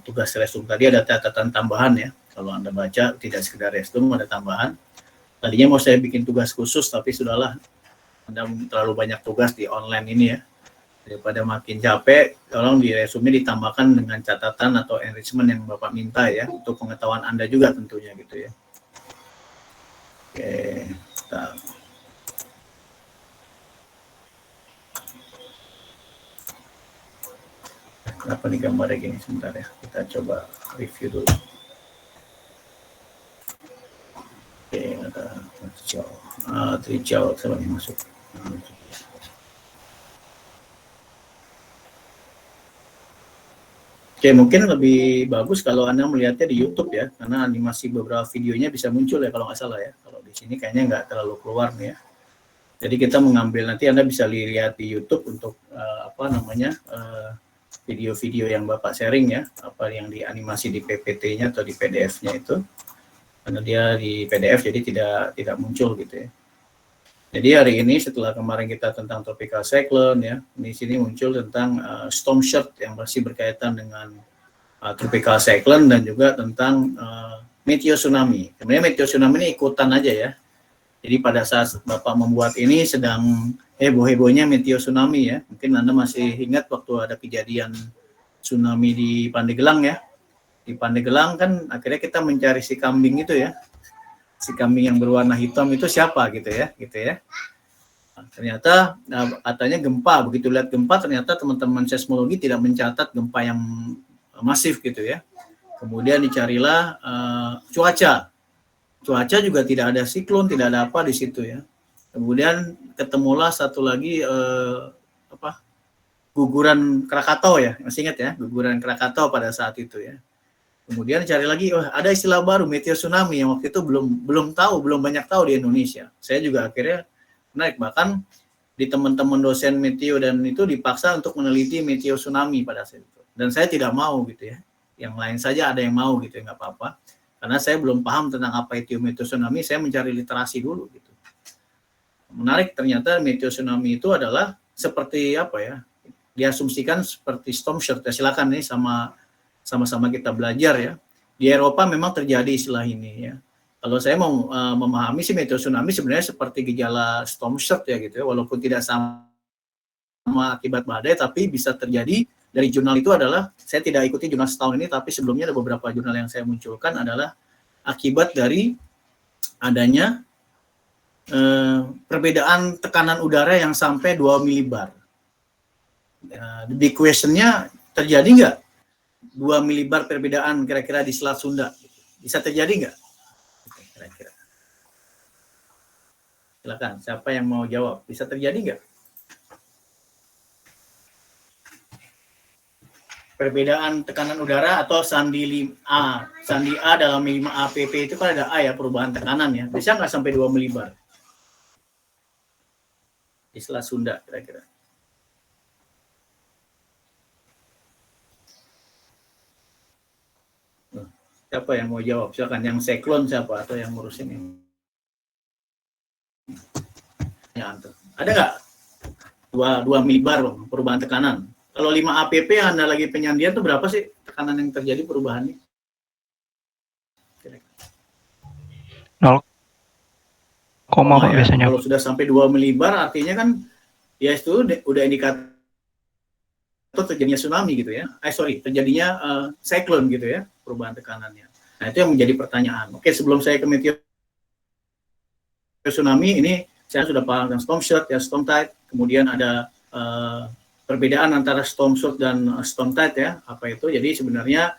tugas resum tadi ada catatan tambahan ya. Kalau Anda baca tidak sekedar resum, ada tambahan. Tadinya mau saya bikin tugas khusus, tapi sudahlah, Anda terlalu banyak tugas di online ini ya. Daripada makin capek, tolong di resume ditambahkan dengan catatan atau enrichment yang Bapak minta ya, untuk pengetahuan Anda juga tentunya gitu ya. Oke, kita kenapa nih gambarnya gini, sebentar ya, kita coba review dulu. Oke, ada Trijal, saya lagi masuk. Oke, mungkin lebih bagus kalau Anda melihatnya di YouTube ya, karena animasi beberapa videonya bisa muncul ya kalau nggak salah ya. Kalau di sini kayaknya nggak terlalu keluar nih ya. Jadi kita mengambil, nanti Anda bisa lihat di YouTube untuk video-video yang Bapak sharing ya, apa yang dianimasi di PPT-nya atau di PDF-nya itu. Karena dia di PDF jadi tidak muncul gitu ya. Jadi hari ini setelah kemarin kita tentang tropical cyclone ya, di sini muncul tentang storm surge yang masih berkaitan dengan tropical cyclone dan juga tentang meteo tsunami. Sebenarnya meteo tsunami ini ikutan aja ya. Jadi pada saat Bapak membuat ini sedang heboh-hebohnya meteo tsunami ya. Mungkin Anda masih ingat waktu ada kejadian tsunami di Pandeglang ya. Di Pandeglang kan akhirnya kita mencari si kambing itu ya. Si kambing yang berwarna hitam itu siapa gitu ya. Nah, ternyata katanya gempa, begitu lihat gempa ternyata teman-teman seismologi tidak mencatat gempa yang masif gitu ya. Kemudian dicarilah cuaca juga tidak ada siklon, tidak ada apa di situ ya. Kemudian ketemulah satu lagi guguran Krakatau ya, masih ingat ya, guguran Krakatau pada saat itu ya. Kemudian cari lagi, ada istilah baru meteo tsunami yang waktu itu belum banyak tahu di Indonesia. Saya juga akhirnya menarik, bahkan di teman-teman dosen meteo dan itu dipaksa untuk meneliti meteo tsunami pada saat itu. Dan saya tidak mau gitu ya. Yang lain saja ada yang mau gitu ya, nggak apa-apa. Karena saya belum paham tentang apa itu meteo tsunami, saya mencari literasi dulu gitu. Menarik, ternyata meteo tsunami itu adalah seperti apa ya? Diasumsikan seperti storm surge. Silakan nih sama-sama kita belajar ya. Di Eropa memang terjadi istilah ini ya. Kalau saya mau memahami sih meteo tsunami sebenarnya seperti gejala storm surge ya gitu ya, walaupun tidak sama akibat badai, tapi bisa terjadi. Dari jurnal itu adalah, saya tidak ikuti jurnal setahun ini, tapi sebelumnya ada beberapa jurnal yang saya munculkan adalah akibat dari adanya perbedaan tekanan udara yang sampai 2 milibar. The big question-nya, terjadi nggak 2 milibar perbedaan kira-kira di Selat Sunda? Bisa terjadi nggak? Kira-kira. Silakan, siapa yang mau jawab? Bisa terjadi nggak? Perbedaan tekanan udara atau sandi A dalam 5 APP itu kan ada A ya, perubahan tekanan ya. Bisa nggak sampai 2 milibar? Di Selat Sunda kira-kira. Siapa yang mau jawab? Silakan, yang siklon siapa atau yang ngurusin ini? Ya, ada nggak 2 milibar perubahan tekanan? Kalau 5 APP Anda lagi penyandian itu berapa sih tekanan yang terjadi perubahannya? 0, Pak biasanya. Kalau sudah sampai 2 milibar artinya kan ya itu udah indikator terjadinya tsunami gitu ya. Terjadinya cyclone gitu ya, perubahan tekanannya. Nah, itu yang menjadi pertanyaan. Oke, sebelum saya ke meteo tsunami ini saya sudah paham tentang storm surge ya, storm tide, kemudian ada perbedaan antara storm surge dan storm tide ya, apa itu? Jadi sebenarnya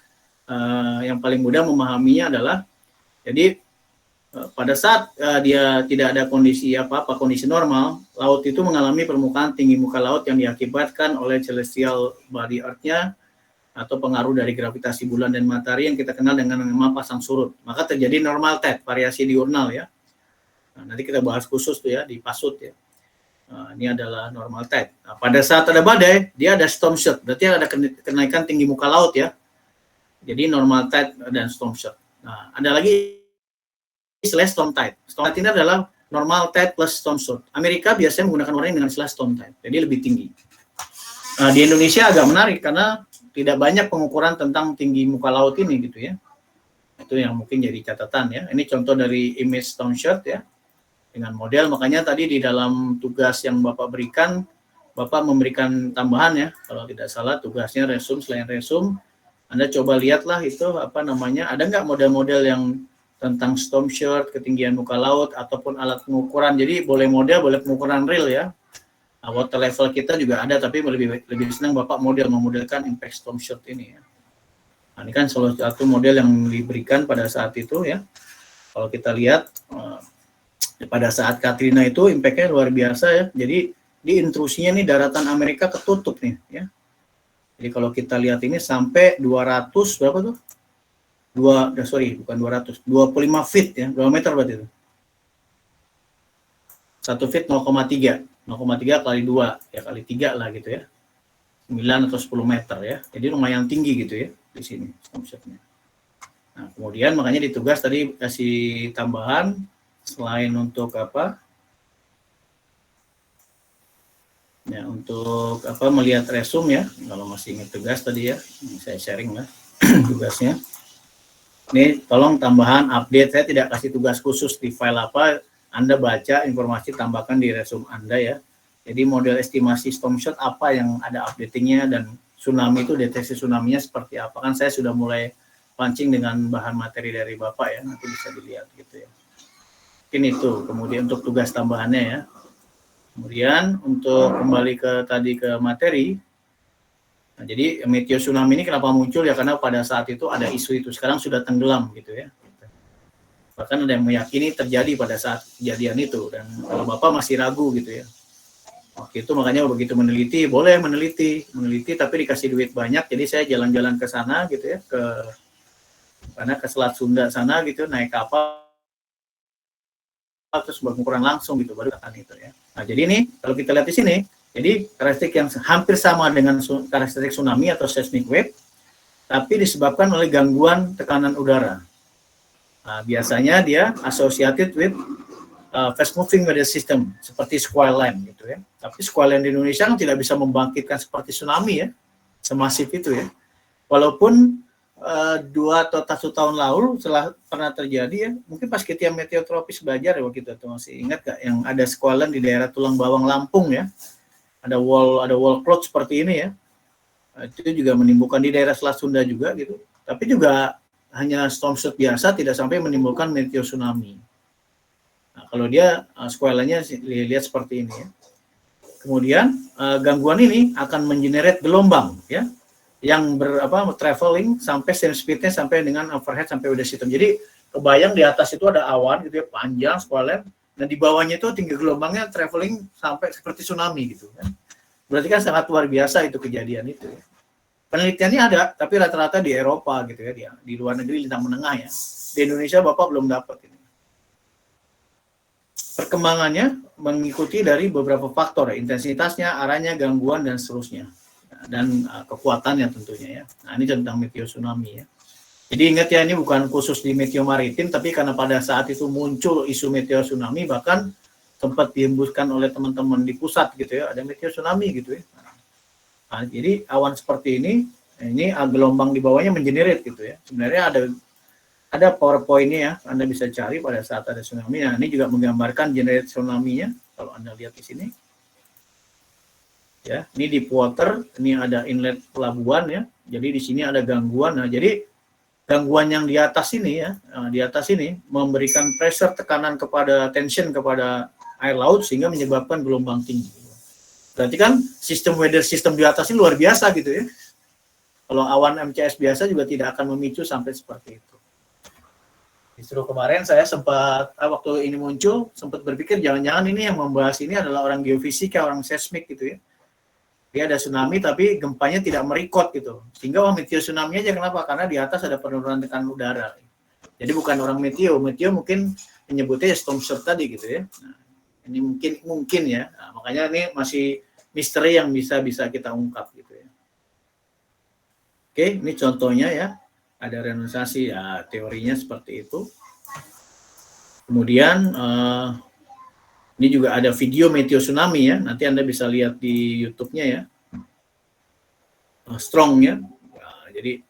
yang paling mudah memahaminya adalah, jadi pada saat dia tidak ada kondisi apa-apa, kondisi normal, laut itu mengalami permukaan tinggi muka laut yang diakibatkan oleh celestial body Earth-nya atau pengaruh dari gravitasi bulan dan matahari yang kita kenal dengan nama pasang surut. Maka terjadi normal tide, variasi diurnal ya. Nah, nanti kita bahas khusus tuh ya di PASUD ya. Ini adalah normal tide. Nah, pada saat ada badai, dia ada storm surge. Berarti ada kenaikan tinggi muka laut ya. Jadi normal tide dan storm surge. Nah, ada lagi istilah storm tide. Storm tide ini adalah normal tide plus storm surge. Amerika biasanya menggunakan warna dengan istilah storm tide. Jadi lebih tinggi. Di Indonesia agak menarik karena tidak banyak pengukuran tentang tinggi muka laut ini gitu ya. Itu yang mungkin jadi catatan ya. Ini contoh dari image storm shirt ya, dengan model. Makanya tadi di dalam tugas yang Bapak berikan, Bapak memberikan tambahan ya, kalau tidak salah tugasnya resume, selain resume, Anda coba lihatlah itu apa namanya, ada nggak model-model yang tentang storm shirt, ketinggian muka laut, ataupun alat pengukuran. Jadi boleh model, boleh pengukuran real ya. Water level kita juga ada, tapi lebih senang Bapak memodelkan impact storm shirt ini ya. Nah, ini kan salah satu model yang diberikan pada saat itu ya. Kalau kita lihat pada saat Katrina itu impact-nya luar biasa ya. Jadi di intrusinya nih daratan Amerika ketutup nih ya. Jadi kalau kita lihat ini sampai 200 berapa tuh? 25 feet ya. Berapa meter berarti itu? 1 feet 0,3 kali 2 ya, kali 3 lah gitu ya, 9 atau 10 meter ya, jadi lumayan tinggi gitu ya di sini konsepnya. Nah kemudian makanya di tugas tadi kasih tambahan, selain untuk apa ya, untuk apa melihat resume ya, kalau masih ingat tugas tadi ya, ini saya sharing lah tugasnya. Ini tolong tambahan update, saya tidak kasih tugas khusus di file apa, Anda baca informasi tambahkan di resume Anda ya. Jadi model estimasi storm shirt apa yang ada updatingnya, dan tsunami itu deteksi tsunami-nya seperti apa. Kan saya sudah mulai pancing dengan bahan materi dari Bapak ya, nanti bisa dilihat gitu ya. Mungkin itu, kemudian untuk tugas tambahannya ya. Kemudian untuk kembali ke materi, nah, jadi meteo tsunami ini kenapa muncul ya, karena pada saat itu ada isu itu, sekarang sudah tenggelam gitu ya. Bahkan ada yang meyakini terjadi pada saat kejadian itu, dan kalau Bapak masih ragu gitu ya. Waktu itu makanya begitu meneliti, boleh meneliti tapi dikasih duit banyak, jadi saya jalan-jalan ke sana gitu ya, ke Selat Sunda sana gitu, naik kapal terus pengukuran langsung gitu, baru akan itu ya. Nah jadi ini kalau kita lihat di sini, jadi karakteristik yang hampir sama dengan karakteristik tsunami atau seismic wave, tapi disebabkan oleh gangguan tekanan udara. Nah, biasanya dia associated with fast moving weather system seperti squall line gitu ya. Tapi squall line di Indonesia kan tidak bisa membangkitkan seperti tsunami ya, semasif itu ya. Walaupun 2 atau 1 tahun lalu setelah pernah terjadi ya, mungkin pas kita meteotropis belajar ya waktu itu, masih ingat gak yang ada squall line di daerah Tulang Bawang Lampung ya, ada wall cloud seperti ini ya. Itu juga menimbulkan di daerah Selat Sunda juga gitu, tapi juga hanya storm surge biasa, tidak sampai menimbulkan meteo tsunami. Nah, kalau dia squall-nya lihat seperti ini ya. Kemudian gangguan ini akan mengenerate gelombang ya, yang traveling sampai speed-nya sampai dengan overhead sampai weather system. Jadi kebayang di atas itu ada awan gitu ya, panjang squall-nya, dan di bawahnya itu tinggi gelombangnya traveling sampai seperti tsunami gitu kan. Berarti kan sangat luar biasa itu kejadian itu ya. Penelitiannya ada, tapi rata-rata di Eropa gitu ya, di luar negeri lintang menengah ya. Di Indonesia Bapak belum dapat ini. Perkembangannya mengikuti dari beberapa faktor ya, intensitasnya, arahnya, gangguan, dan seterusnya. Dan kekuatannya tentunya ya. Nah ini tentang meteo tsunami ya. Jadi ingat ya, ini bukan khusus di meteo maritim, tapi karena pada saat itu muncul isu meteo tsunami, bahkan sempat dihembuskan oleh teman-teman di pusat gitu ya, ada meteo tsunami gitu ya. Nah, jadi awan seperti ini gelombang di bawahnya mengenerate gitu ya. Sebenarnya ada PowerPoint-nya ya, Anda bisa cari pada saat ada tsunami. Nah, ini juga menggambarkan generate tsunami-nya kalau Anda lihat di sini. Ya, ini deep water, ini ada inlet pelabuhan ya. Jadi di sini ada gangguan. Nah, jadi gangguan yang di atas ini ya, memberikan pressure, tekanan tension kepada air laut sehingga menyebabkan gelombang tinggi. Berarti kan sistem weather system di atas ini luar biasa gitu ya. Kalau awan MCS biasa juga tidak akan memicu sampai seperti itu. Justru kemarin saya sempat, waktu ini muncul, sempat berpikir jangan-jangan ini yang membahas ini adalah orang geofisika, orang seismik gitu ya. Dia ada tsunami tapi gempanya tidak merekod gitu. Sehingga meteo tsunami aja, kenapa? Karena di atas ada penurunan tekanan udara. Jadi bukan orang meteo mungkin menyebutnya storm surge tadi gitu ya. Nah, ini mungkin ya. Nah, makanya ini masih misteri yang bisa kita ungkap gitu ya. Oke, ini contohnya ya. Ada renunsiasi ya, teorinya seperti itu. Kemudian ini juga ada video meteo tsunami ya. Nanti Anda bisa lihat di YouTube-nya ya. Strong ya. Jadi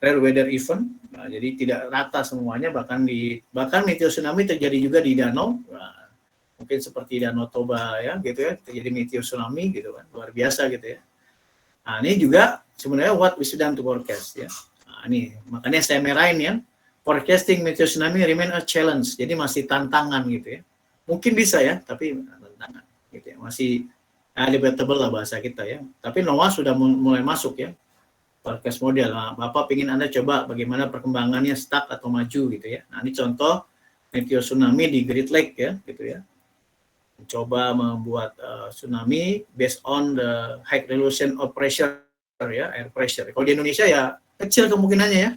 rare weather event, nah, jadi tidak rata semuanya, bahkan meteo tsunami terjadi juga di danau, nah, mungkin seperti Danau Toba ya gitu ya, terjadi meteo tsunami gitu kan, luar biasa gitu ya. Nah ini juga sebenarnya what we should done to forecast ya. Nah ini makanya saya merahin ya, forecasting meteo tsunami remain a challenge, jadi masih tantangan gitu ya. Mungkin bisa ya, tapi tantangan gitu ya, masih debatable lah bahasa kita ya. Tapi NOAA sudah mulai masuk ya, forecast model. Nah, Bapak ingin Anda coba bagaimana perkembangannya stuck atau maju gitu ya. Nah ini contoh meteo tsunami di Great Lake ya gitu ya. Coba membuat tsunami based on the high resolution of pressure ya, air pressure. Kalau di Indonesia ya kecil kemungkinannya ya.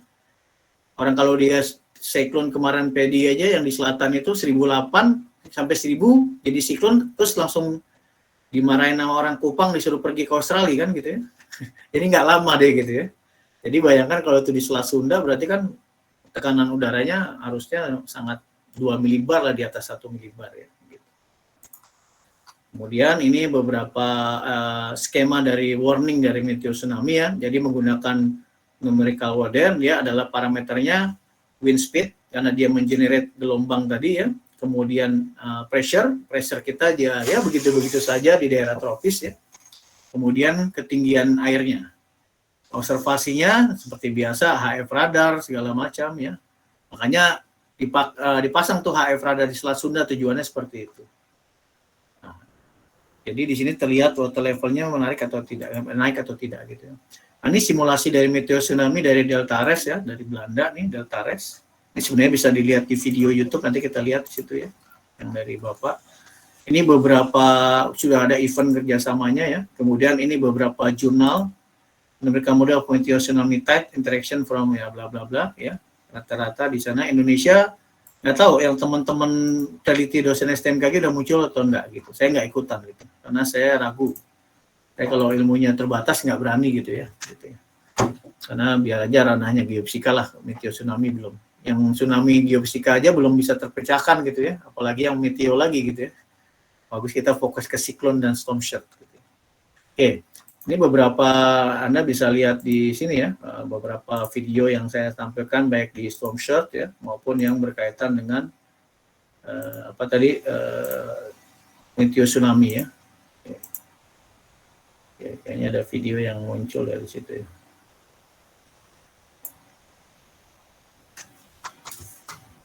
Orang kalau dia siklon kemarin PD aja yang di selatan itu 1008 sampai 1000 jadi siklon, terus langsung dimarahin sama orang Kupang disuruh pergi ke Australia kan gitu ya. Jadi nggak lama deh gitu ya. Jadi bayangkan kalau itu di Selat Sunda berarti kan tekanan udaranya harusnya sangat 2 milibar lah, di atas 1 milibar ya. Kemudian ini beberapa skema dari warning dari meteo tsunami ya. Jadi menggunakan numerical weather, dia adalah parameternya wind speed karena dia mengenerate gelombang tadi ya. Kemudian pressure kita dia ya begitu-begitu saja di daerah tropis ya. Kemudian ketinggian airnya. Observasinya seperti biasa HF radar segala macam ya. Makanya dipasang tuh HF radar di Selat Sunda, tujuannya seperti itu. Jadi di sini terlihat water levelnya naik atau tidak gitu. Nah, ini simulasi dari meteo tsunami dari Delta Res ya, dari Belanda nih Delta Res. Ini sebenarnya bisa dilihat di video YouTube, nanti kita lihat di situ ya, yang dari Bapak. Ini beberapa sudah ada event kerjasamanya ya. Kemudian ini beberapa jurnal, numerical model of meteo tsunami type interaction from ya bla bla bla ya. Rata-rata di sana Indonesia. Nggak tahu yang teman-teman teliti dosen STMKG udah muncul atau enggak gitu. Saya nggak ikutan gitu, karena saya ragu. Saya kalau ilmunya terbatas nggak berani gitu ya. Karena biar aja ranahnya geofisika lah, meteo tsunami belum. Yang tsunami geofisika aja belum bisa terpecahkan gitu ya, apalagi yang meteo lagi gitu ya. Bagus kita fokus ke siklon dan storm surge. Gitu. Oke. Ini beberapa Anda bisa lihat di sini ya, beberapa video yang saya tampilkan baik di storm surge ya maupun yang berkaitan dengan meteo tsunami ya. Ya. Kayaknya ada video yang muncul dari situ ya.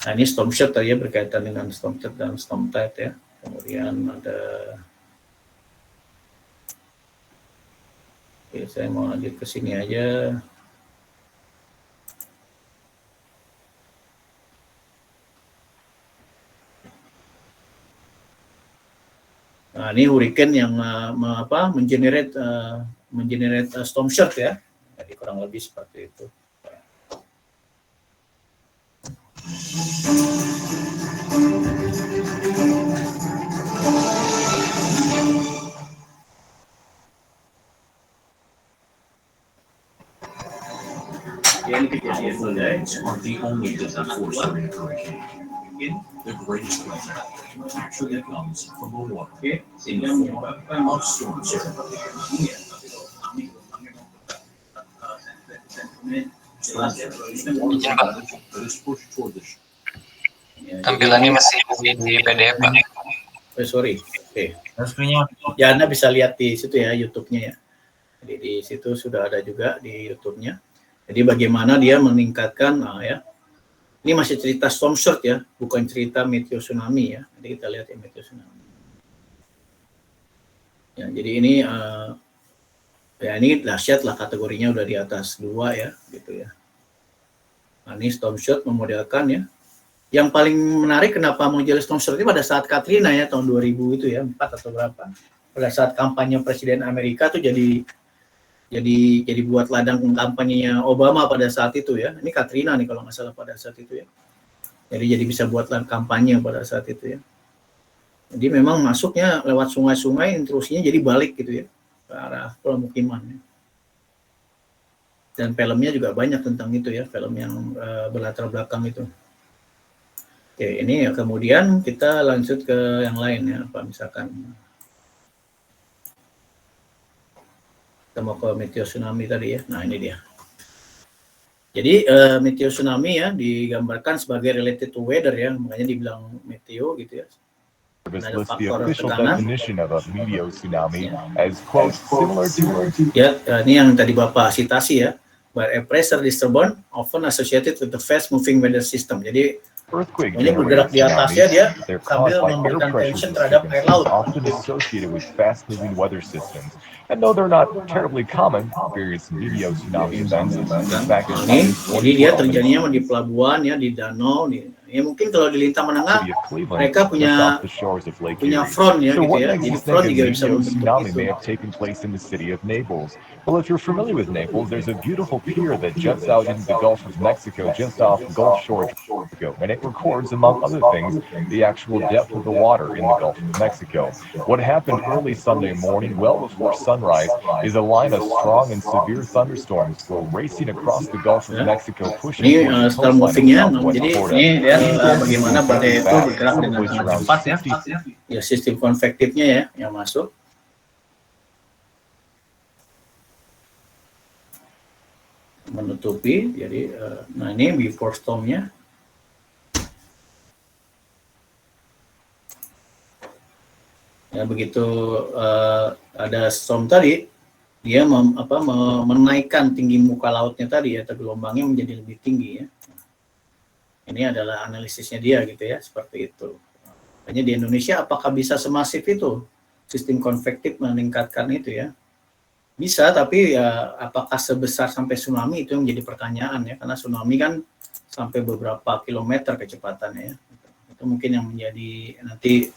Nah ini storm surge tadi ya, berkaitan dengan storm surge dan storm tide ya. Kemudian ada Oke, saya mau lanjut ke sini aja. Nah, ini hurricane yang mengenerate storm surge ya. Jadi kurang lebih seperti itu. Are the only deadly force during a hurricane. The greatest threat actually comes from the water in the form of storm surge. That is pushed toward the Tampilannya masih di PDF, Pak. Sorry. Oke. Ya, Anda bisa lihat di situ ya YouTube-nya ya. Jadi di situ sudah ada juga di YouTube-nya. Jadi bagaimana dia meningkatkan ya. Ini masih cerita storm surge ya, bukan cerita meteo tsunami ya. Jadi kita lihat ya meteo tsunami. Ya, jadi ini ya ini dahsyat lah, kategorinya udah di atas 2 ya, gitu ya. Nah, ini storm surge memodelkan ya. Yang paling menarik kenapa menjadi storm surge ini pada saat Katrina ya, tahun 2000 itu ya, 4 atau berapa. Pada saat kampanye Presiden Amerika tuh jadi buat ladang kampanyenya Obama pada saat itu ya. Ini Katrina nih kalau nggak salah pada saat itu ya. Jadi bisa buat ladang kampanye pada saat itu ya. Jadi memang masuknya lewat sungai-sungai, intrusinya jadi balik gitu ya ke arah pemukiman. Ya. Dan filmnya juga banyak tentang itu ya, film yang berlatar belakang itu. Oke, ini ya, kemudian kita lanjut ke yang lain ya, apa misalkan kita mau ke meteo tsunami tadi ya. Nah ini dia. Jadi meteo tsunami ya digambarkan sebagai related to weather ya, makanya dibilang meteo gitu ya. Ada Lists the faktor official tekanan. definition of a meteo tsunami Ya. as, quote, similar to... Ya, ini yang tadi Bapak citasi ya, where a pressure disturbance often associated with the fast moving weather system. Jadi Earthquake ini bergerak di atasnya dia sambil memberikan tension terhadap air laut. Often associated with fast-moving weather systems. And though they're not terribly common, various meteo tsunami events, back in Ini, jadi dia terjadinya di pelabuhan ya, di danau, ya mungkin kalau di lintang menengah mereka punya front ya gitu ya, jadi front juga bisa membentuk itu. May have taken place in the city of Naples. Well, if you're familiar with Naples, there's a beautiful pier that juts out into the Gulf of Mexico just off Gulf Shore, and it records, among other things, the actual depth of the water in the Gulf of Mexico. What happened early Sunday morning, well before sunrise, is a line of strong and severe thunderstorms were racing across the Gulf of Mexico, pushing ini start movingnya, jadi ini dia bagaimana badai itu bergerak dengan sangat cepat ya. Ya sistem konvektifnya ya yang masuk. Menutupi, jadi nah ini before storm-nya. Ya begitu ada storm tadi, dia menaikkan tinggi muka lautnya tadi ya, gelombangnya menjadi lebih tinggi ya. Ini adalah analisisnya dia gitu ya, seperti itu. Makanya di Indonesia apakah bisa semasif itu sistem konvektif meningkatkan itu ya? Bisa, tapi ya apakah sebesar sampai tsunami itu yang menjadi pertanyaan ya, karena tsunami kan sampai beberapa kilometer kecepatannya ya. Itu mungkin yang menjadi nanti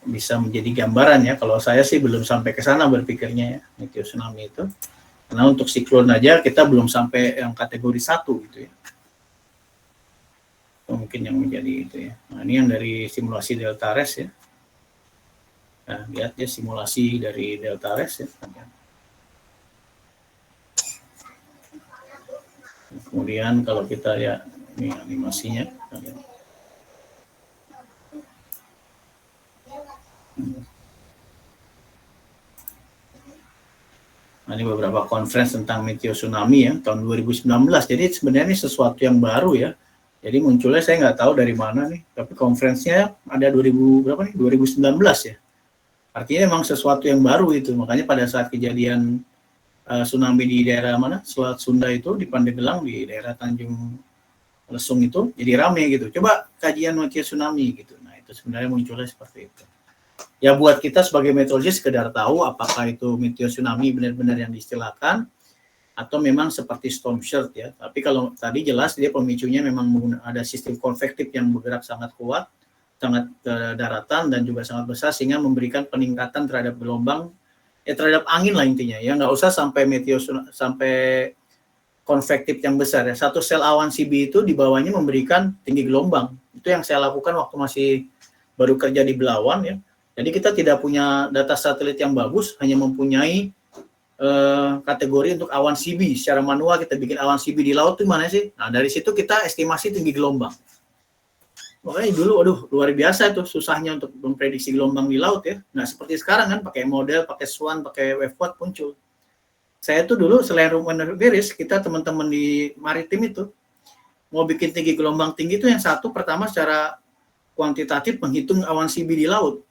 bisa menjadi gambaran ya. Kalau saya sih belum sampai ke sana berpikirnya ya, meteo tsunami itu. Karena untuk siklon aja kita belum sampai yang kategori 1 gitu ya. Itu mungkin yang menjadi itu ya. Nah, ini yang dari simulasi Deltares ya. Nah, lihat ya simulasi dari Deltares ya. Kemudian kalau kita lihat ini animasinya, nah, ini beberapa conference tentang meteo tsunami ya tahun 2019. Jadi sebenarnya ini sesuatu yang baru ya. Jadi munculnya saya nggak tahu dari mana nih, tapi conference-nya ada 2019 ya. Artinya memang sesuatu yang baru itu. Makanya pada saat kejadian tsunami di daerah mana, Selat Sunda itu di Pandeglang di daerah Tanjung Lesung itu jadi rame gitu. Coba kajian meteo tsunami gitu. Nah itu sebenarnya munculnya seperti itu. Ya buat kita sebagai meteorologis sekedar tahu apakah itu meteo tsunami benar-benar yang diistilahkan atau memang seperti storm surge ya. Tapi kalau tadi jelas dia pemicunya memang ada sistem konvektif yang bergerak sangat kuat, sangat daratan dan juga sangat besar sehingga memberikan peningkatan terhadap gelombang. Ya terhadap angin lah intinya ya, nggak usah sampai meteo sampai konvektif yang besar ya. Satu sel awan CB itu di bawahnya memberikan tinggi gelombang. Itu yang saya lakukan waktu masih baru kerja di Belawan ya. Jadi kita tidak punya data satelit yang bagus, hanya mempunyai kategori untuk awan CB. Secara manual kita bikin awan CB di laut itu mana sih? Nah dari situ kita estimasi tinggi gelombang. Makanya dulu, aduh luar biasa tuh susahnya untuk memprediksi gelombang di laut ya. Nah seperti sekarang kan pakai model, pakai SWAN, pakai WaveWatt muncul. Saya tuh dulu selain Rumen Veris, kita teman-teman di maritim itu mau bikin tinggi gelombang tinggi itu yang satu pertama secara kuantitatif menghitung awan CB di laut.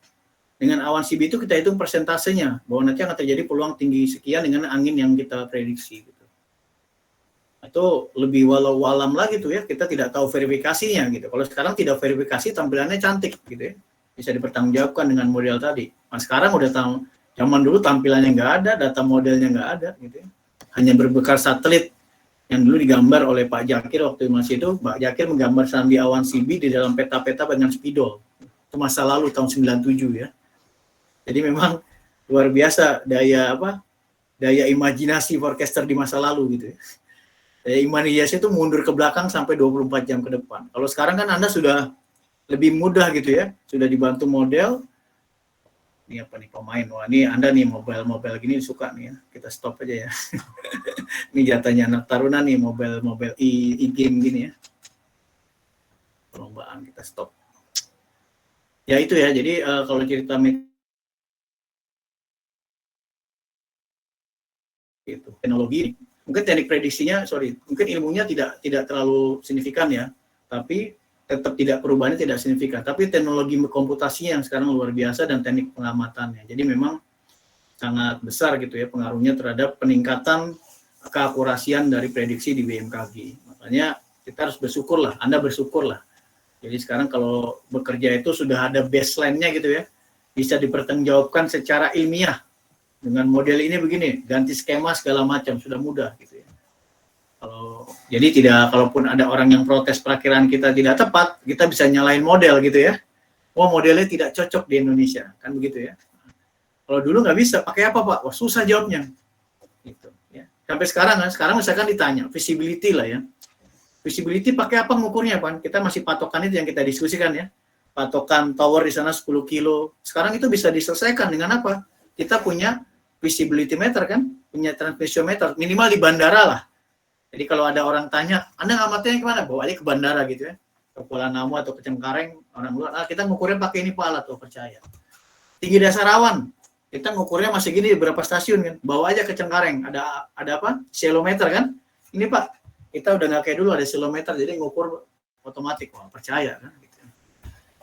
Dengan awan CB itu kita hitung persentasenya bahwa nanti akan terjadi peluang tinggi sekian dengan angin yang kita prediksi. Itu lebih walau-walam lagi tuh ya, kita tidak tahu verifikasinya gitu. Kalau sekarang tidak verifikasi tampilannya cantik gitu ya, bisa dipertanggungjawabkan dengan model tadi. Nah sekarang udah tahu, zaman dulu tampilannya nggak ada, data modelnya nggak ada gitu ya. Hanya berbekal satelit yang dulu digambar oleh Pak Jakir waktu masih itu. Pak Jakir menggambar sandi awan CB di dalam peta-peta dengan spidol. Itu masa lalu tahun 97 ya. Jadi memang luar biasa daya imajinasi forecaster di masa lalu gitu ya. Imajinasi itu mundur ke belakang sampai 24 jam ke depan. Kalau sekarang kan Anda sudah lebih mudah gitu ya, sudah dibantu model. Ini apa nih pemain? Wah ini Anda nih mobile gini suka nih ya, kita stop aja ya. Ini jatahnya anak taruna nih mobile e-game gini ya. Perlombaan kita stop. Ya itu ya, jadi kalau cerita itu teknologi mungkin teknik prediksinya, mungkin ilmunya tidak terlalu signifikan ya, tapi tetap tidak perubahannya tidak signifikan. Tapi teknologi komputasinya yang sekarang luar biasa dan teknik pengamatannya. Jadi memang sangat besar gitu ya pengaruhnya terhadap peningkatan keakurasian dari prediksi di BMKG. Makanya kita harus bersyukurlah, Anda bersyukurlah. Jadi sekarang kalau bekerja itu sudah ada baseline-nya gitu ya, bisa dipertanggungjawabkan secara ilmiah. Dengan model ini begini, ganti skema segala macam, sudah mudah gitu ya. Jadi kalaupun ada orang yang protes perakiraan kita tidak tepat, kita bisa nyalain model gitu ya. Oh, modelnya tidak cocok di Indonesia, kan begitu ya. Kalau dulu nggak bisa, pakai apa Pak? Wah, susah jawabnya. Gitu, ya. Sampai sekarang misalkan ditanya, visibility lah ya. Visibility pakai apa ngukurnya, Pak? Kita masih patokan itu yang kita diskusikan ya. Patokan tower di sana 10 kilo. Sekarang itu bisa diselesaikan dengan apa? Kita punya visibility meter kan? Punya transmission meter. Minimal di bandara lah. Jadi kalau ada orang tanya, Anda ngamatnya kemana? Bawa aja ke bandara gitu ya. Ke Kuala Namu atau ke Cengkareng, orang luar. Kita ngukurnya pakai ini Pak alat, tuh percaya. Tinggi dasar awan. Kita ngukurnya masih gini di beberapa stasiun kan. Bawa aja ke Cengkareng. Ada apa? Selometer kan? Ini Pak. Kita udah nggak kayak dulu ada selometer, jadi ngukur otomatis, wah percaya kan. Gitu.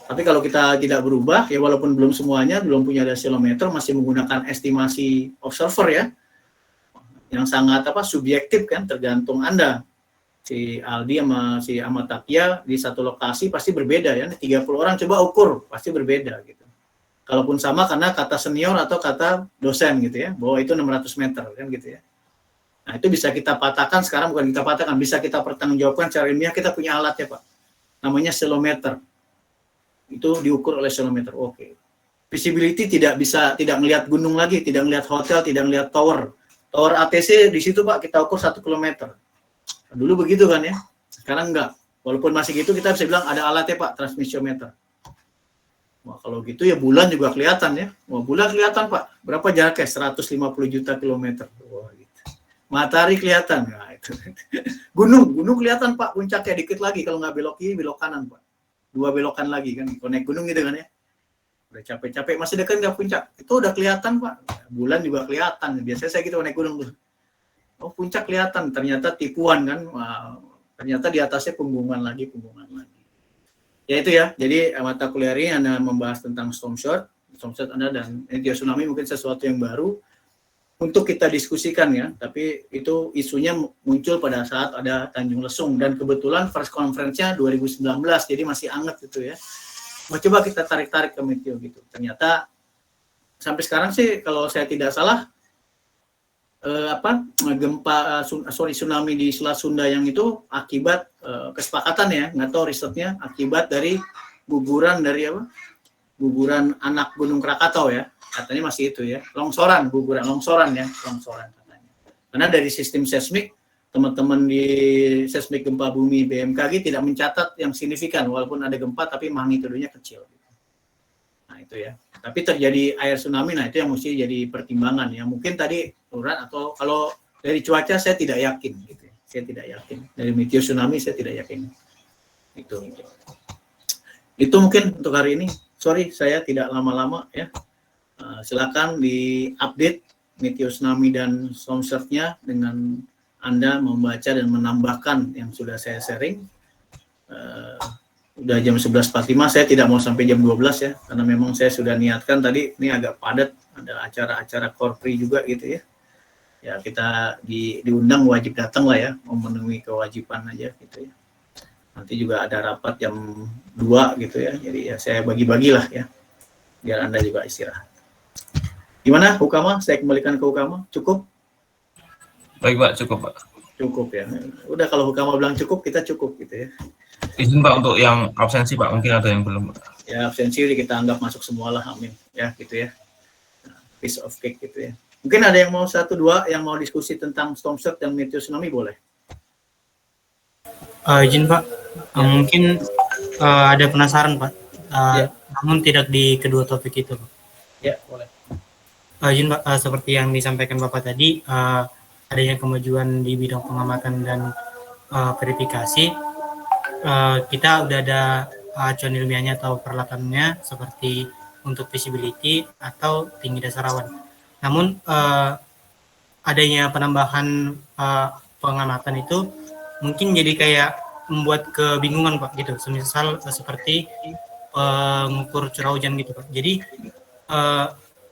Tapi kalau kita tidak berubah, ya walaupun belum semuanya, belum punya ada selometer, masih menggunakan estimasi observer ya, yang sangat subjektif kan, tergantung Anda. Si Aldi sama si Ahmad Takia di satu lokasi pasti berbeda ya, 30 orang coba ukur, pasti berbeda gitu. Kalaupun sama karena kata senior atau kata dosen gitu ya, bahwa itu 600 meter kan gitu ya. Nah, itu bisa kita patahkan sekarang, bukan kita patahkan, bisa kita pertanggungjawabkan secara ilmiah. Kita punya alat ya Pak, namanya selometer. Itu diukur oleh selometer. Oke. Visibility tidak melihat gunung lagi, tidak melihat hotel, tidak melihat tower. Tower ATC di situ Pak kita ukur 1 kilometer. Dulu begitu kan ya, sekarang enggak. Walaupun masih gitu kita bisa bilang ada alatnya Pak, transmissiometer. Wah, kalau gitu ya bulan juga kelihatan ya. Wah, bulan kelihatan Pak. Berapa jaraknya? 150 juta kilometer. Wah, gitu. Matahari kelihatan. Nah, itu. Gunung kelihatan Pak, puncaknya dikit lagi, kalau nggak belok kiri, belok kanan Pak. 2 belokan lagi kan, kalau naik gunung gitu kan ya. Udah capek-capek, masih dekat nggak puncak? Itu udah kelihatan Pak. Bulan juga kelihatan. Biasanya saya gitu naik gunung tuh. Oh, puncak kelihatan, ternyata tipuan kan. Wah, ternyata di atasnya punggungan lagi. Ya itu ya, jadi mata kuliah ini Anda membahas tentang storm surge Anda dan meteor tsunami mungkin sesuatu yang baru untuk kita diskusikan ya, tapi itu isunya muncul pada saat ada Tanjung Lesung dan kebetulan first conference-nya 2019, jadi masih hangat gitu ya. Mau coba kita tarik-tarik ke meteor gitu. Ternyata sampai sekarang sih kalau saya tidak salah tsunami di Selat Sunda yang itu akibat kesepakatan ya, nggak tahu risetnya, akibat dari guguran anak Gunung Krakatau ya. Katanya masih itu ya, longsoran katanya. Karena dari sistem seismik, teman-teman di seismik gempa bumi BMKG tidak mencatat yang signifikan, walaupun ada gempa tapi magnitudenya kecil. Nah itu ya. Tapi terjadi air tsunami, nah itu yang mesti jadi pertimbangan ya. Mungkin tadi turun atau kalau dari cuaca saya tidak yakin gitu. Saya tidak yakin. Dari meteor tsunami saya tidak yakin. Itu mungkin untuk hari ini. Sorry saya tidak lama-lama ya. Silakan di-update meteor tsunami dan storm surge-nya dengan Anda membaca dan menambahkan yang sudah saya sharing. Udah jam 11.45, saya tidak mau sampai jam 12 ya, karena memang saya sudah niatkan tadi, ini agak padat, ada acara-acara korpri juga gitu ya. Ya kita diundang wajib datang lah ya, memenuhi kewajiban aja gitu ya. Nanti juga ada rapat jam 2 gitu ya, jadi ya saya bagi-bagilah ya, biar Anda juga istirahat. Gimana Hukama? Saya kembalikan ke Hukama. Cukup? Baik Pak, cukup Pak. Cukup ya. Udah kalau Hukama bilang cukup, kita cukup gitu ya. Izin Pak untuk yang absensi Pak, mungkin ada yang belum. Ya absensi kita anggap masuk semua lah, amin. Ya gitu ya. Piece of cake gitu ya. Mungkin ada yang mau 1-2 yang mau diskusi tentang storm surge dan meteor tsunami boleh? Izin Pak, mungkin ada penasaran Pak, namun tidak di kedua topik itu Pak. Ya boleh. Izin Pak, seperti yang disampaikan Bapak tadi, adanya kemajuan di bidang pengamatan dan verifikasi, kita udah ada acuan ilmiahnya atau peralatannya seperti untuk visibility atau tinggi dasar awan. Namun adanya penambahan pengamatan itu mungkin jadi kayak membuat kebingungan Pak gitu. Semisal seperti mengukur curah hujan gitu Pak. Jadi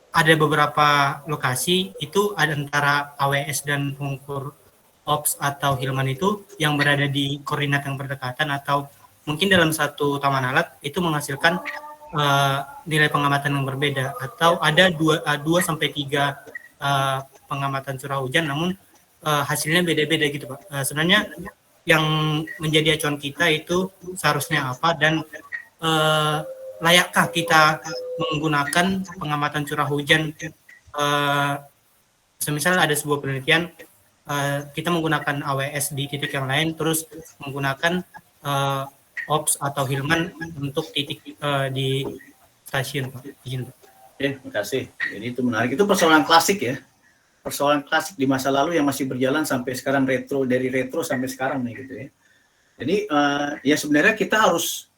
ada beberapa lokasi itu ada antara AWS dan pengukur OPS atau Hilman itu yang berada di koordinat yang berdekatan, atau mungkin dalam satu taman alat itu menghasilkan nilai pengamatan yang berbeda, atau ada 2 sampai 3 pengamatan curah hujan namun hasilnya beda-beda gitu Pak. Sebenarnya yang menjadi acuan kita itu seharusnya apa, dan layakkah kita menggunakan pengamatan curah hujan, semisal ada sebuah penelitian kita menggunakan AWS di titik yang lain, terus menggunakan OPS atau Hilman untuk titik di stasiun Pak. Izin Pak. Oke, makasih. Jadi itu menarik. Itu persoalan klasik ya. Persoalan klasik di masa lalu yang masih berjalan sampai sekarang, dari retro sampai sekarang nih gitu ya. Jadi ya sebenarnya kita harus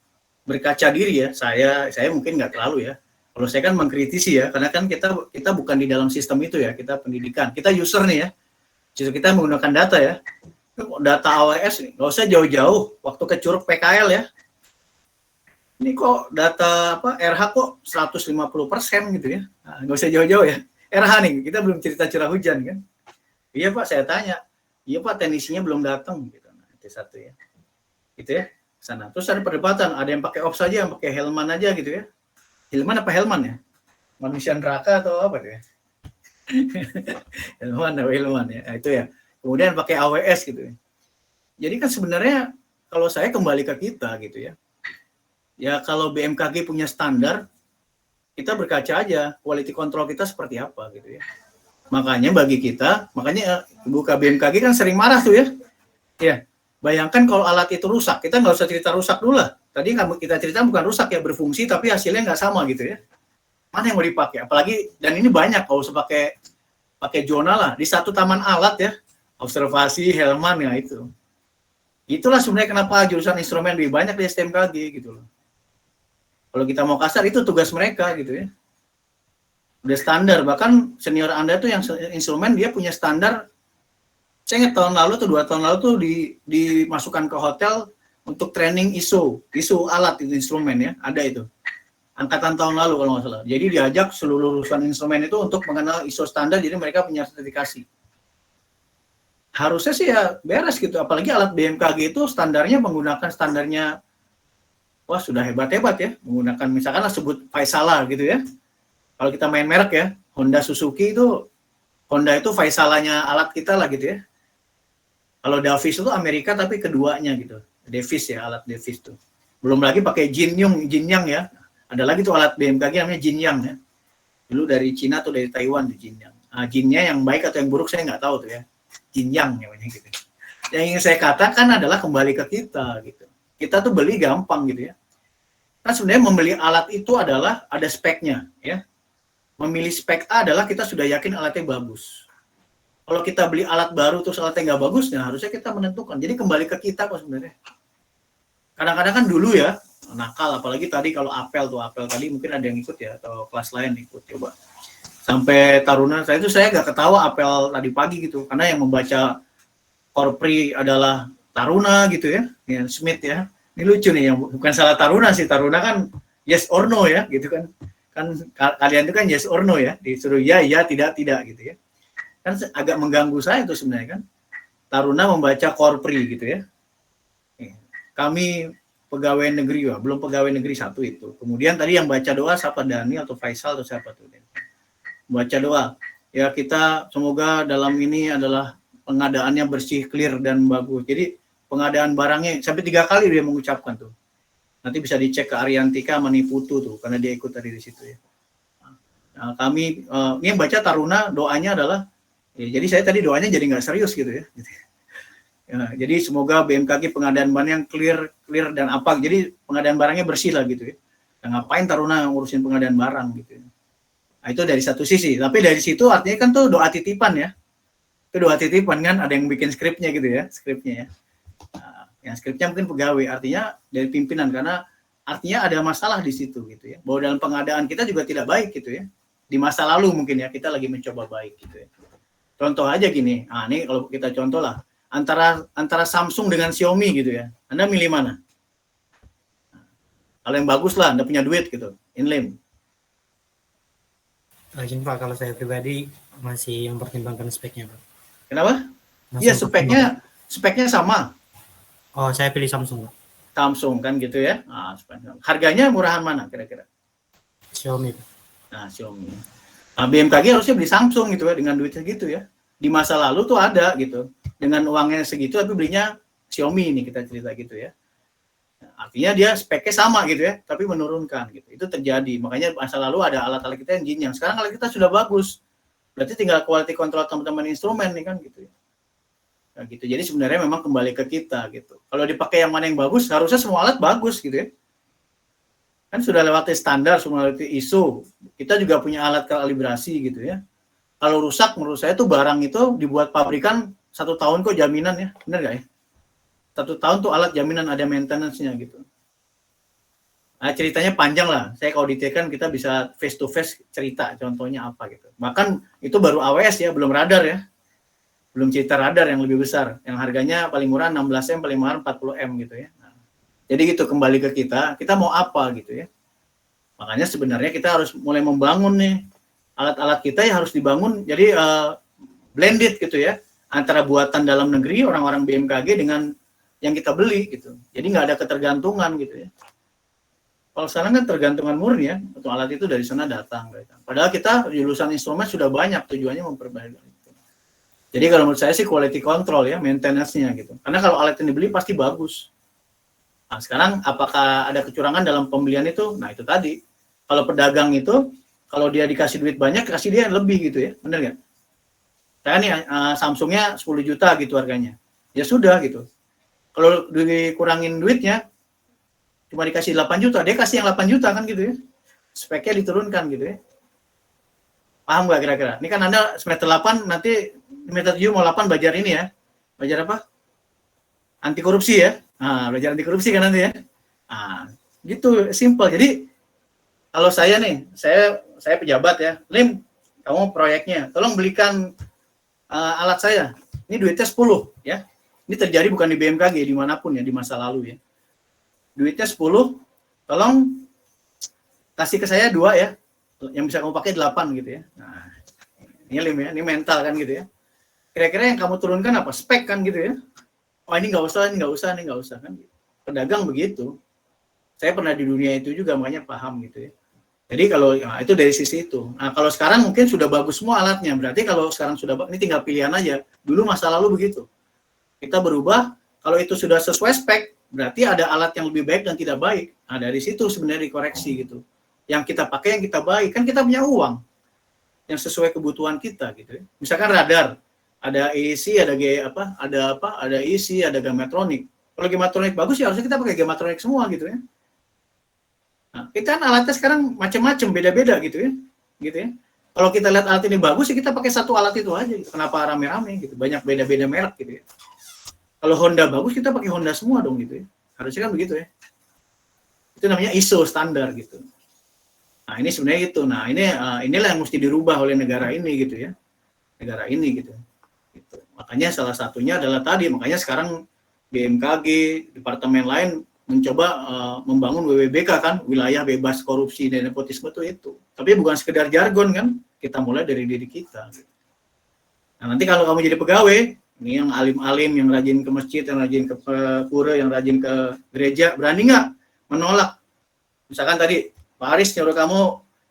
berkaca diri ya. Saya mungkin nggak terlalu ya. Kalau saya kan mengkritisi ya, karena kan kita bukan di dalam sistem itu ya. Kita pendidikan, kita user nih ya. Justru kita menggunakan data ya. Data AWS nggak usah jauh-jauh. Waktu ke Curug PKL ya. Ini kok data RH kok 150% gitu ya. Nah, nggak usah jauh-jauh ya. RH nih, kita belum cerita curah hujan kan. Iya Pak, saya tanya. Iya Pak, teknisinya belum datang gitu. Nah, itu satu ya. Gitu ya. Sana. Terus ada perdebatan, ada yang pakai OPS aja, yang pakai Helman aja gitu ya. Hilman apa Helman ya? Manusia neraka atau apa tuh ya? Helman ya. Nah, itu ya. Kemudian pakai AWS gitu ya. Jadi kan sebenarnya kalau saya kembali ke kita gitu ya. Ya kalau BMKG punya standar, kita berkaca aja quality control kita seperti apa gitu ya. Makanya bagi kita, buka BMKG kan sering marah tuh ya. Ya, bayangkan kalau alat itu rusak, kita nggak usah cerita rusak dulu lah. Tadi kita cerita bukan rusak ya, berfungsi tapi hasilnya nggak sama gitu ya. Mana yang mau dipakai? Apalagi, dan ini banyak kalau usah pakai zona lah. Di satu taman alat ya, observasi, Helman ya itu. Itulah sebenarnya kenapa jurusan instrumen lebih banyak di STMKG gitu loh. Kalau kita mau kasar itu tugas mereka gitu ya. Udah standar, bahkan senior Anda tuh yang instrumen dia punya standar. Saya ingat tahun lalu tuh 2 tahun lalu tuh dimasukkan ke hotel untuk training ISO alat itu instrumen ya, ada itu. Angkatan tahun lalu kalau nggak salah. Jadi diajak seluruh lulusan instrumen itu untuk mengenal ISO standar, jadi mereka punya sertifikasi. Harusnya sih ya beres gitu, apalagi alat BMKG itu standarnya menggunakan standarnya. Wah sudah hebat-hebat ya, menggunakan misalkan sebut Faisala gitu ya. Kalau kita main merek ya, Honda Suzuki itu, Honda itu Faisalanya alat kita lah gitu ya. Kalau Davis itu Amerika tapi keduanya gitu, Davis ya, alat Davis tuh. Belum lagi pakai Jinyang ya, ada lagi tuh alat BMKG namanya Jinyang ya. Dulu dari Cina tuh, dari Taiwan tuh Jinyang. Jinnya yang baik atau yang buruk saya nggak tahu tuh ya, Jinyang namanya gitu. Yang ingin saya katakan adalah kembali ke kita gitu. Kita tuh beli gampang gitu ya. Kan sebenarnya membeli alat itu adalah ada speknya ya. Memilih spek A adalah kita sudah yakin alatnya bagus. Kalau kita beli alat baru terus alatnya nggak bagus, nah harusnya kita menentukan. Jadi kembali ke kita kok sebenarnya. Kadang-kadang kan dulu ya nakal, apalagi tadi kalau apel tadi mungkin ada yang ikut ya, atau kelas lain ikut coba. Sampai Taruna saya nggak ketawa apel tadi pagi gitu, karena yang membaca Korpri adalah Taruna gitu ya, Smith ya. Ini lucu nih, yang bukan salah Taruna sih, Taruna kan yes or no ya, gitu kan. Kan kalian itu kan yes or no ya, disuruh ya, tidak gitu ya. Kan agak mengganggu saya itu sebenarnya kan. Taruna membaca Korpri gitu ya. Kami pegawai negeri, belum pegawai negeri 1 itu. Kemudian tadi yang baca doa siapa, Dani atau Faisal atau siapa tuh. Baca doa. Ya kita semoga dalam ini adalah pengadaannya bersih, clear, dan bagus. Jadi pengadaan barangnya sampai 3 kali dia mengucapkan tuh. Nanti bisa dicek ke Ariantika Maniputu tuh, karena dia ikut tadi di situ ya. Nah, kami ini yang baca Taruna doanya adalah ya, jadi saya tadi doanya jadi nggak serius gitu ya. Ya, jadi semoga BMKG pengadaan barang yang clear dan apa, jadi pengadaan barangnya bersih lah gitu ya. Nah, ngapain Taruna ngurusin pengadaan barang gitu ya. Nah, itu dari satu sisi, tapi dari situ artinya kan tuh doa titipan ya. Itu doa titipan kan, ada yang bikin skripnya gitu ya, skripnya ya. Nah, yang skripnya mungkin pegawai, artinya dari pimpinan, karena artinya ada masalah di situ gitu ya. Bahwa dalam pengadaan kita juga tidak baik gitu ya. Di masa lalu mungkin ya, kita lagi mencoba baik gitu ya. Contoh aja gini, nah ini kalau kita contoh lah, antara Samsung dengan Xiaomi gitu ya, Anda milih mana? Kalau yang bagus lah, Anda punya duit gitu, Inlim. Izin Pak, kalau saya pribadi masih mempertimbangkan speknya Pak. Kenapa? Masih Iya, speknya sama. Oh, saya pilih Samsung Pak. Samsung kan gitu ya. Nah, harganya murahan mana kira-kira? Xiaomi Pak. Nah, Xiaomi. Nah, BMKG harusnya beli Samsung gitu ya, dengan duit segitu ya. Di masa lalu tuh ada gitu. Dengan uangnya segitu tapi belinya Xiaomi ini, kita cerita gitu ya. Artinya dia speknya sama gitu ya, tapi menurunkan gitu. Itu terjadi. Makanya masa lalu ada alat-alat kita yang jinjang. Sekarang alat kita sudah bagus. Berarti tinggal quality control teman-teman instrumen nih kan gitu ya. Nah, gitu. Jadi sebenarnya memang kembali ke kita gitu. Kalau dipakai yang mana yang bagus, harusnya semua alat bagus gitu ya. Kan sudah lewati standar, sudah lewati ISO. Kita juga punya alat kalibrasi gitu ya. Kalau rusak menurut saya tuh barang itu dibuat pabrikan 1 tahun kok jaminan ya. Benar nggak ya? 1 tahun tuh alat jaminan ada maintenance-nya gitu. Nah, ceritanya panjang lah. Saya kalau ditekan kita bisa face to face cerita contohnya apa gitu. Bahkan itu baru AWS ya, belum radar ya. Belum cerita radar yang lebih besar. Yang harganya paling murah 16M, paling mahal 40M gitu ya. Nah, jadi gitu kembali ke kita mau apa gitu ya. Makanya sebenarnya kita harus mulai membangun nih. Alat-alat kita yang harus dibangun jadi blended gitu ya. Antara buatan dalam negeri, orang-orang BMKG dengan yang kita beli gitu. Jadi nggak ada ketergantungan gitu ya. Kalau sekarang kan tergantungan murni ya, atau alat itu dari sana datang. Padahal kita jurusan instrumen sudah banyak tujuannya memperbaiki itu. Jadi kalau menurut saya sih quality control ya, maintenance-nya gitu. Karena kalau alat yang dibeli pasti bagus. Nah sekarang apakah ada kecurangan dalam pembelian itu? Nah itu tadi. Kalau pedagang itu, kalau dia dikasih duit banyak, kasih dia lebih gitu ya, benar nggak? Saya nih Samsungnya 10 juta gitu harganya. Ya sudah gitu. Kalau dikurangin duitnya, cuma dikasih 8 juta, dia kasih yang 8 juta kan gitu ya. Speknya diturunkan gitu ya. Paham nggak kira-kira? Ini kan Anda semester 8, nanti semester 7 mau 8 belajar ini ya. Belajar apa? Anti korupsi ya. Nah, belajar anti korupsi kan nanti ya. Nah, gitu, simple. Jadi, kalau saya nih, saya pejabat ya. Lim, kamu proyeknya, tolong belikan alat saya. Ini duitnya 10 ya. Ini terjadi bukan di BMKG, dimanapun ya, di masa lalu ya. Duitnya 10, tolong kasih ke saya 2 ya, yang bisa kamu pakai 8 gitu ya. Nah, ini Lim ya, ini mental kan gitu ya. Kira-kira yang kamu turunkan apa? Spek kan gitu ya. Oh ini nggak usah, ini nggak usah, ini nggak usah kan. Pedagang begitu. Saya pernah di dunia itu juga, makanya paham gitu ya. Jadi kalau itu dari sisi itu. Nah kalau sekarang mungkin sudah bagus semua alatnya. Berarti kalau sekarang sudah, ini tinggal pilihan aja. Dulu masa lalu begitu. Kita berubah, kalau itu sudah sesuai spek, berarti ada alat yang lebih baik dan tidak baik. Nah dari situ sebenarnya dikoreksi gitu. Yang kita pakai, yang kita baik, kan kita punya uang yang sesuai kebutuhan kita gitu ya. Misalkan radar, ada EC, ada ada EC, ada Gamatronic. Kalau Gamatronic bagus ya harusnya kita pakai Gamatronic semua gitu ya. Nah, kita kan alatnya sekarang macam-macam, beda-beda gitu ya. Gitu ya. Kalau kita lihat alat ini bagus ya kita pakai satu alat itu aja gitu. Kenapa rame-rame gitu? Banyak beda-beda merek gitu ya. Kalau Honda bagus, kita pakai Honda semua dong gitu ya. Harusnya kan begitu ya. Itu namanya ISO standar gitu. Nah ini sebenarnya itu. Nah inilah yang mesti dirubah oleh negara ini gitu ya. Negara ini gitu. Makanya salah satunya adalah tadi. Makanya sekarang BMKG, departemen lain mencoba membangun WWBK kan. Wilayah bebas korupsi dan nepotisme itu. Tapi bukan sekedar jargon kan. Kita mulai dari diri kita. Gitu. Nah nanti kalau kamu jadi pegawai, ini yang alim-alim, yang rajin ke masjid, yang rajin ke pura, yang rajin ke gereja, berani nggak menolak? Misalkan tadi, Pak Aris nyuruh kamu,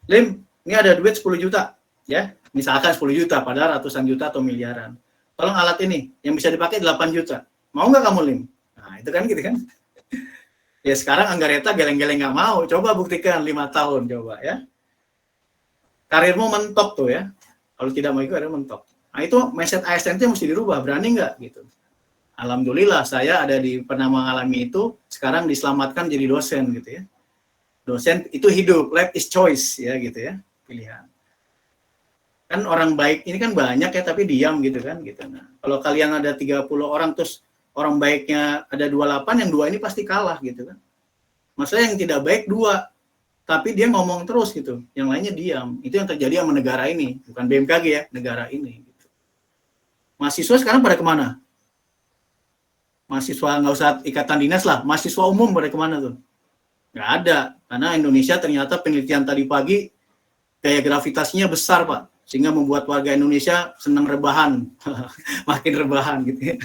Lim, ini ada duit 10 juta, ya, misalkan 10 juta, padahal ratusan juta atau miliaran. Tolong alat ini, yang bisa dipakai 8 juta. Mau nggak kamu, Lim? Nah, itu kan gitu kan. Ya sekarang Anggareta geleng-geleng nggak mau, coba buktikan 5 tahun, coba ya. Karirmu mentok tuh ya, kalau tidak mau ikut, karirmu mentok. Nah itu mindset ASN itu mesti dirubah, berani nggak gitu. Alhamdulillah saya ada pernah mengalami itu, sekarang diselamatkan jadi dosen gitu ya. Dosen itu hidup, life is choice ya gitu ya, pilihan. Kan orang baik ini kan banyak ya tapi diam gitu kan gitu. Nah, kalau kalian ada 30 orang terus orang baiknya ada 28, yang 2 ini pasti kalah gitu kan. Maksudnya yang tidak baik 2, tapi dia ngomong terus gitu, yang lainnya diam. Itu yang terjadi sama negara ini, bukan BMKG ya, negara ini. Mahasiswa sekarang pada kemana? Mahasiswa nggak usah ikatan dinas lah, mahasiswa umum pada kemana tuh? Nggak ada, karena Indonesia ternyata penelitian tadi pagi gaya gravitasinya besar Pak, sehingga membuat warga Indonesia senang rebahan, makin rebahan gitu ya.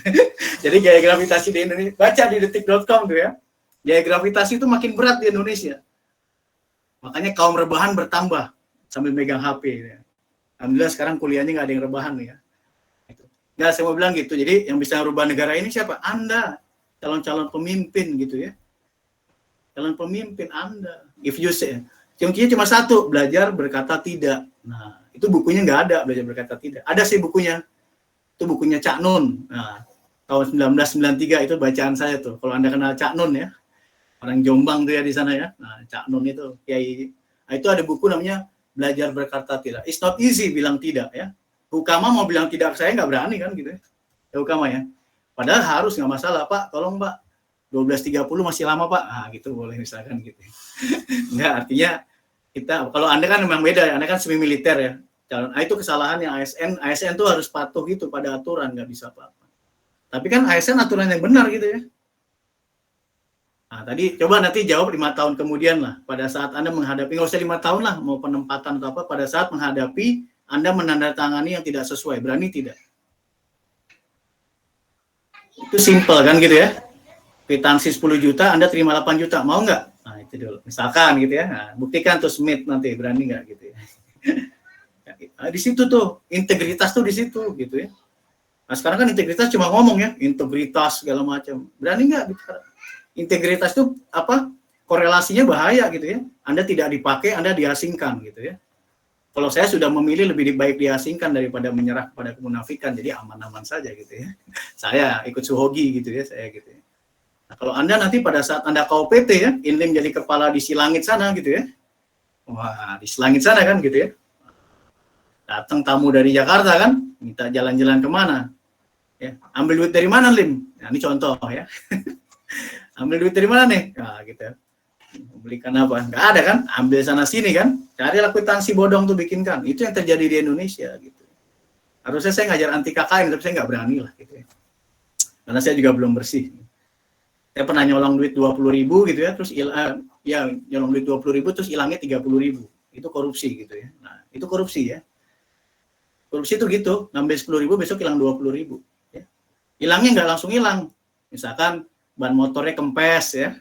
Jadi gaya gravitasi di Indonesia, baca di detik.com tuh ya, gaya gravitasi itu makin berat di Indonesia. Makanya kaum rebahan bertambah sambil megang HP. Ya. Alhamdulillah sekarang kuliahnya nggak ada yang rebahan ya. Nggak, saya mau bilang gitu. Jadi yang bisa merubah negara ini siapa? Anda, calon-calon pemimpin gitu ya. Calon pemimpin Anda. If you say, kuncinya cuma satu, belajar berkata tidak. Nah, itu bukunya nggak ada, belajar berkata tidak. Ada sih bukunya. Itu bukunya Cak Nun. Nah, tahun 1993 itu bacaan saya tuh. Kalau Anda kenal Cak Nun ya, orang Jombang tuh ya di sana ya. Nah, Cak Nun itu kiai. Nah, itu ada buku namanya Belajar Berkata Tidak. It's not easy bilang tidak ya. Hukama mau bilang tidak, saya nggak berani kan gitu ya. Hukama ya. Padahal harus, nggak masalah Pak, tolong Pak. 12.30 masih lama Pak. Ah gitu boleh misalkan gitu. Enggak, artinya kita, kalau Anda kan memang beda, Anda kan semi militer ya. Nah, itu kesalahan yang ASN tuh harus patuh gitu pada aturan, nggak bisa apa-apa. Tapi kan ASN aturan yang benar gitu ya. Nah, tadi coba nanti jawab 5 tahun kemudian lah, pada saat Anda menghadapi, nggak usah 5 tahun lah, mau penempatan atau apa, pada saat menghadapi Anda menandatangani yang tidak sesuai, berani tidak? Itu simple kan gitu ya. Kwitansi 10 juta, Anda terima 8 juta, mau nggak? Nah itu dulu, misalkan gitu ya. Nah, buktikan tuh Smith nanti, berani nggak gitu ya. Nah, di situ tuh, integritas tuh di situ gitu ya. Nah sekarang kan integritas cuma ngomong ya, integritas segala macam. Berani nggak bicara? Integritas itu apa? Korelasinya bahaya gitu ya. Anda tidak dipakai, Anda diasingkan gitu ya. Kalau saya sudah memilih lebih baik diasingkan daripada menyerah pada kemunafikan, jadi aman-aman saja gitu ya. Saya ikut Suhogi gitu ya, saya gitu ya. Nah, kalau Anda nanti pada saat Anda KOPT ya, Inlim jadi kepala di Silangit sana gitu ya. Wah, di Silangit sana kan gitu ya. Datang tamu dari Jakarta kan, minta jalan-jalan kemana? Ya, ambil duit dari mana Lim? Nah, ini contoh ya. Ambil duit dari mana nih? Nah, gitu ya. Belikan apa? Nggak ada kan? Ambil sana sini kan? Cari kwitansi bodong tuh bikinkan. Itu yang terjadi di Indonesia gitu. Harusnya saya ngajar anti KKN, tapi saya nggak berani lah gitu ya. Karena saya juga belum bersih. Saya pernah nyolong duit 20.000 gitu ya, terus nyolong duit 20.000 terus hilangnya 30.000. Itu korupsi gitu ya. Nah, itu korupsi ya. Korupsi itu gitu, ngambil 10.000 besok hilang 20.000 ya. Hilangnya nggak langsung hilang. Misalkan ban motornya kempes ya.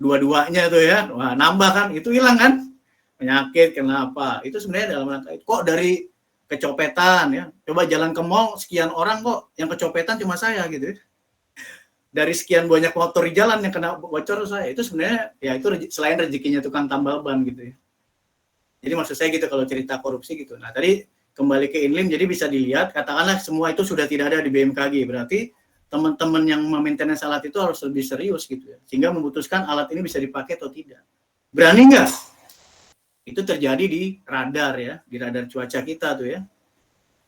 Dua-duanya tuh ya, wah nambah kan, itu hilang kan, penyakit kenapa? Itu sebenarnya dalam rangka itu. Kok dari kecopetan ya, coba jalan ke mall sekian orang kok yang kecopetan cuma saya gitu ya. Dari sekian banyak motor di jalan yang kena bocor saya, itu sebenarnya ya itu selain rezekinya tukang tambal ban gitu ya. Jadi maksud saya gitu kalau cerita korupsi gitu. Nah tadi kembali ke Inlim, jadi bisa dilihat katakanlah semua itu sudah tidak ada di BMKG, berarti teman-teman yang memaintenance alat itu harus lebih serius gitu ya, sehingga memutuskan alat ini bisa dipakai atau tidak. Berani nggak? Itu terjadi di radar ya, di radar cuaca kita tuh ya.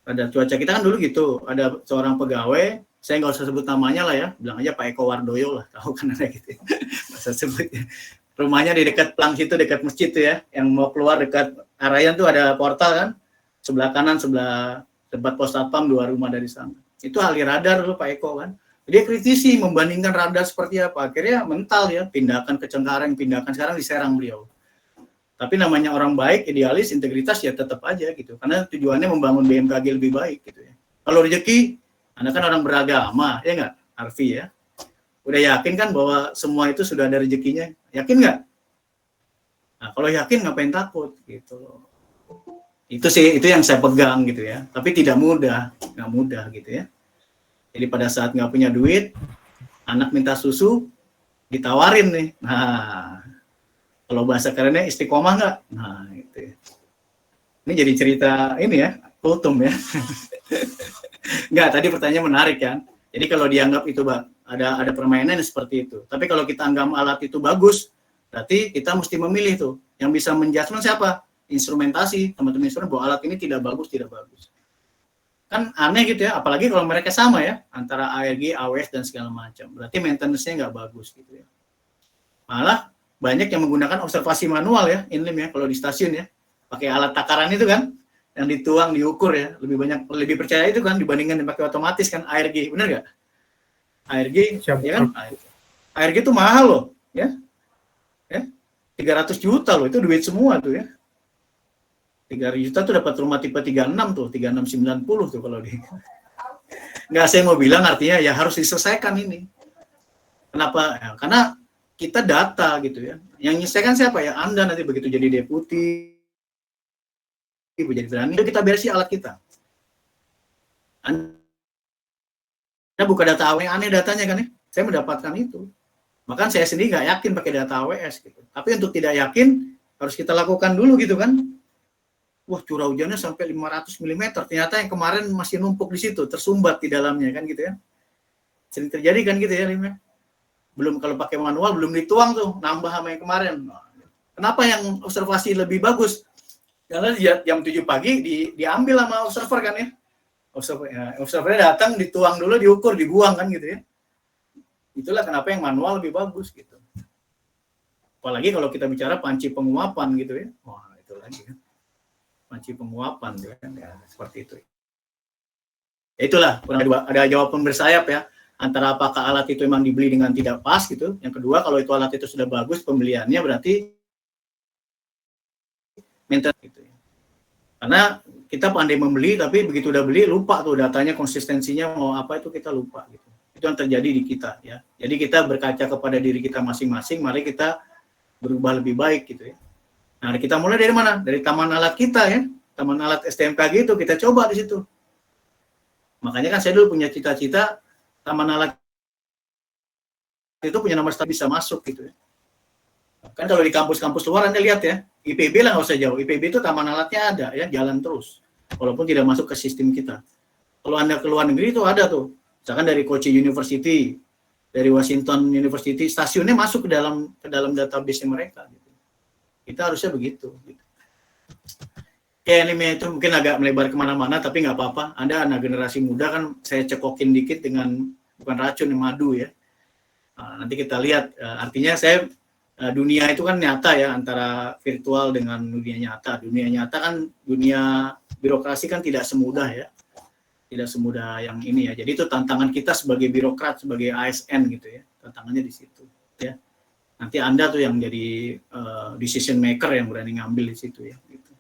Radar cuaca kita kan dulu gitu, ada seorang pegawai, saya nggak usah sebut namanya lah ya, bilang aja Pak Eko Wardoyo lah, tahu kan ada gitu. Nggak usah sebut ya. Rumahnya di dekat Plang situ, dekat masjid tuh ya, yang mau keluar dekat Arayan tuh ada portal kan, sebelah kanan, sebelah tempat pos satpam 2 rumah dari sana. Itu ahli radar dulu Pak Eko kan. Dia kritisi membandingkan radar seperti apa. Akhirnya mental ya, pindahkan ke Cengkareng, pindahkan sekarang di Serang beliau. Tapi namanya orang baik, idealis, integritas ya tetap aja gitu. Karena tujuannya membangun BMKG lebih baik gitu ya. Kalau rezeki, Anda kan orang beragama, ya nggak? Arfi ya. Udah yakin kan bahwa semua itu sudah ada rezekinya? Yakin nggak? Nah, kalau yakin ngapain takut gitu. Itu sih, itu yang saya pegang gitu ya. Tapi tidak mudah, nggak mudah gitu ya. Jadi pada saat nggak punya duit, anak minta susu, ditawarin nih. Nah, kalau bahasa kerennya istiqomah nggak? Nah, gitu ya. Ini jadi cerita ini ya, kultum ya. Nggak, tadi pertanyaan menarik kan. Jadi kalau dianggap itu ada permainan seperti itu. Tapi kalau kita anggap alat itu bagus, berarti kita mesti memilih tuh. Yang bisa menjudgment siapa? Instrumentasi, teman-teman instrumen bahwa alat ini tidak bagus. Kan aneh gitu ya, apalagi kalau mereka sama ya, antara ARG, AWS, dan segala macam. Berarti maintenance-nya nggak bagus gitu ya. Malah banyak yang menggunakan observasi manual ya, Inlim ya, kalau di stasiun ya. Pakai alat takaran itu kan, yang dituang, diukur ya, lebih percaya itu kan dibandingkan dipakai otomatis kan, ARG, benar nggak? ARG, ya kan? ARG itu mahal loh, ya, 300 juta loh, itu duit semua tuh ya. 3 juta tuh dapat rumah tipe 36 tuh, 3690 tuh kalau di. Nggak, saya mau bilang artinya ya harus diselesaikan ini. Kenapa? Ya, karena kita data gitu ya. Yang menyelesaikan siapa ya? Anda nanti begitu jadi deputi, jadi berani, kita beresin alat kita. Anda buka data AWS, aneh datanya kan ya. Saya mendapatkan itu. Bahkan saya sendiri nggak yakin pakai data AWS gitu. Tapi untuk tidak yakin harus kita lakukan dulu gitu kan. Wah, curah hujannya sampai 500 mm. Ternyata yang kemarin masih numpuk di situ, tersumbat di dalamnya kan gitu ya. Sering terjadi kan gitu ya, Lim. Belum kalau pakai manual belum dituang tuh, nambah sama yang kemarin. Kenapa yang observasi lebih bagus? Karena jam 7 pagi diambil sama observer kan ya. Observernya datang, dituang dulu, diukur, dibuang kan gitu ya. Itulah kenapa yang manual lebih bagus gitu. Apalagi kalau kita bicara panci penguapan gitu ya. Wah, itu lagi kan. Panci penguapan gitu kan. Ya, seperti itu. Ya, itulah, ada jawaban bersayap ya. Antara apakah alat itu memang dibeli dengan tidak pas gitu. Yang kedua, kalau itu alat itu sudah bagus pembeliannya, berarti maintenance gitu ya. Karena kita pandai membeli, tapi begitu udah beli lupa tuh datanya, konsistensinya mau apa itu kita lupa gitu. Itu yang terjadi di kita ya. Jadi kita berkaca kepada diri kita masing-masing, mari kita berubah lebih baik gitu ya. Nah, kita mulai dari mana? Dari taman alat kita ya. Taman alat STMK gitu, kita coba di situ. Makanya kan saya dulu punya cita-cita taman alat itu punya nomor staf bisa masuk gitu ya. Kan kalau di kampus-kampus luar Anda lihat ya, IPB lah nggak usah jauh. IPB itu taman alatnya ada ya, jalan terus. Walaupun tidak masuk ke sistem kita. Kalau Anda ke luar negeri itu ada tuh. Misalkan dari Kochi University, dari Washington University, stasiunnya masuk ke dalam database mereka gitu. Kita harusnya begitu gitu. Ini itu mungkin agak melebar kemana-mana, tapi nggak apa-apa. Anda anak generasi muda kan, saya cekokin dikit dengan bukan racun, madu ya. Nanti kita lihat. Artinya saya dunia itu kan nyata ya, antara virtual dengan dunia nyata. Dunia nyata kan, dunia birokrasi kan tidak semudah ya, tidak semudah yang ini ya. Jadi itu tantangan kita sebagai birokrat, sebagai ASN gitu ya. Tantangannya di situ ya. Nanti Anda tuh yang jadi decision maker yang berani ngambil di situ ya. Gitu.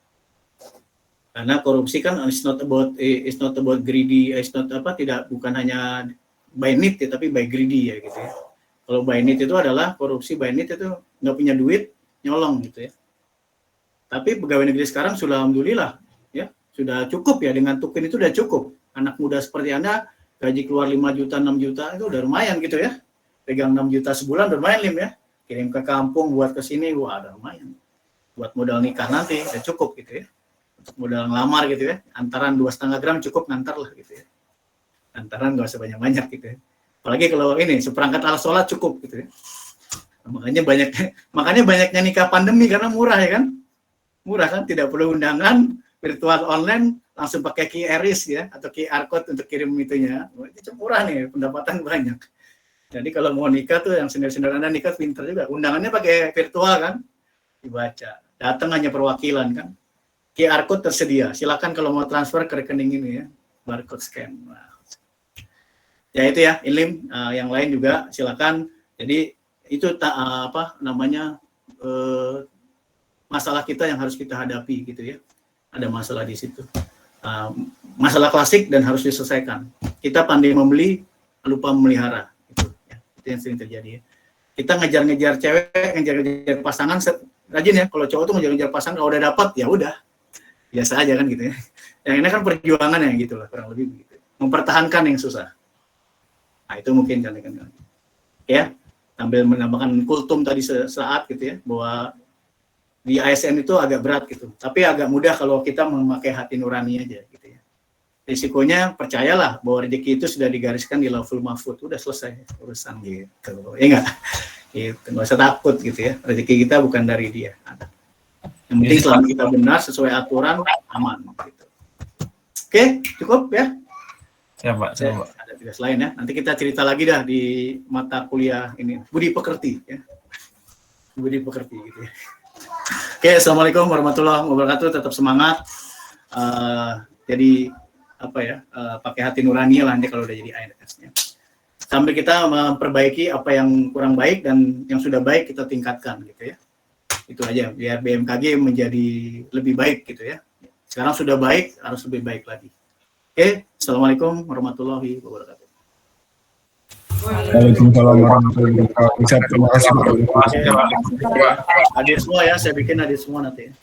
Karena korupsi kan it's not about greedy, bukan hanya by need ya, tapi by greedy ya gitu ya. Kalau by need itu adalah korupsi by need itu nggak punya duit nyolong gitu ya. Tapi pegawai negeri sekarang sudah alhamdulillah ya, sudah cukup ya, dengan tukin itu udah cukup. Anak muda seperti Anda gaji keluar 5 juta, 6 juta itu udah lumayan gitu ya. Pegang 6 juta sebulan udah lumayan Lim ya. Kirim ke kampung buat ke sini wah udah lumayan. Buat modal nikah nanti udah cukup gitu ya. Untuk modal ngelamar gitu ya, antaran 2,5 gram cukup ngantar lah gitu ya. Antaran nggak usah banyak-banyak gitu ya. Apalagi kalau ini seperangkat alat sholat cukup gitu ya. Makanya banyaknya nikah pandemi karena murah ya kan. Murah kan, tidak perlu undangan, virtual online, langsung pakai QRIS ya, atau QR code untuk kirim itunya. Itu murah nih, pendapatan banyak. Jadi kalau mau nikah tuh yang senior-senior Anda nikah pinter juga. Undangannya pakai virtual kan, dibaca. Datang hanya perwakilan kan. QR code tersedia. Silakan kalau mau transfer ke rekening ini ya, barcode scan. Nah. Ya itu ya, Ilim. Yang lain juga silakan. Jadi itu masalah kita yang harus kita hadapi gitu ya. Ada masalah di situ. Masalah klasik dan harus diselesaikan. Kita pandai membeli, lupa memelihara. Gitu, ya. Itu yang sering terjadi ya. Kita ngejar-ngejar cewek, ngejar-ngejar pasangan, rajin ya. Kalau cowok tuh ngejar-ngejar pasangan, kalau udah dapat ya udah. Biasa aja kan gitu ya. Yang ini kan perjuangan ya gitu lah, kurang lebih begitu. Mempertahankan yang susah. Nah itu mungkin kan ya, sambil menambahkan kultum tadi saat gitu ya, bahwa di ASN itu agak berat gitu. Tapi agak mudah kalau kita memakai hati nurani aja gitu ya. Risikonya percayalah bahwa rezeki itu sudah digariskan di Lauhul Mahfuz, udah selesai urusan gitu. Ya enggak? Gitu, enggak usah takut gitu ya. Rezeki kita bukan dari dia. Yang penting selama kita benar sesuai aturan aman gitu. Oke, cukup ya. Siap Pak, siap Pak. Ada tugas lain ya. Nanti kita cerita lagi dah di mata kuliah ini Budi Pekerti ya. Budi Pekerti gitu ya. Oke, assalamualaikum warahmatullahi wabarakatuh. Tetap semangat. jadi apa ya, pakai hati nurani lah nanti kalau udah jadi ANS-nya. Sambil kita memperbaiki apa yang kurang baik dan yang sudah baik kita tingkatkan gitu ya. Itu aja biar BMKG menjadi lebih baik gitu ya. Sekarang sudah baik, harus lebih baik lagi. Oke, Assalamualaikum warahmatullahi wabarakatuh. Waalaikumsalam warahmatullahi wabarakatuh. Terima kasih Pak. Hadir semua ya, saya bikin hadir semua nanti.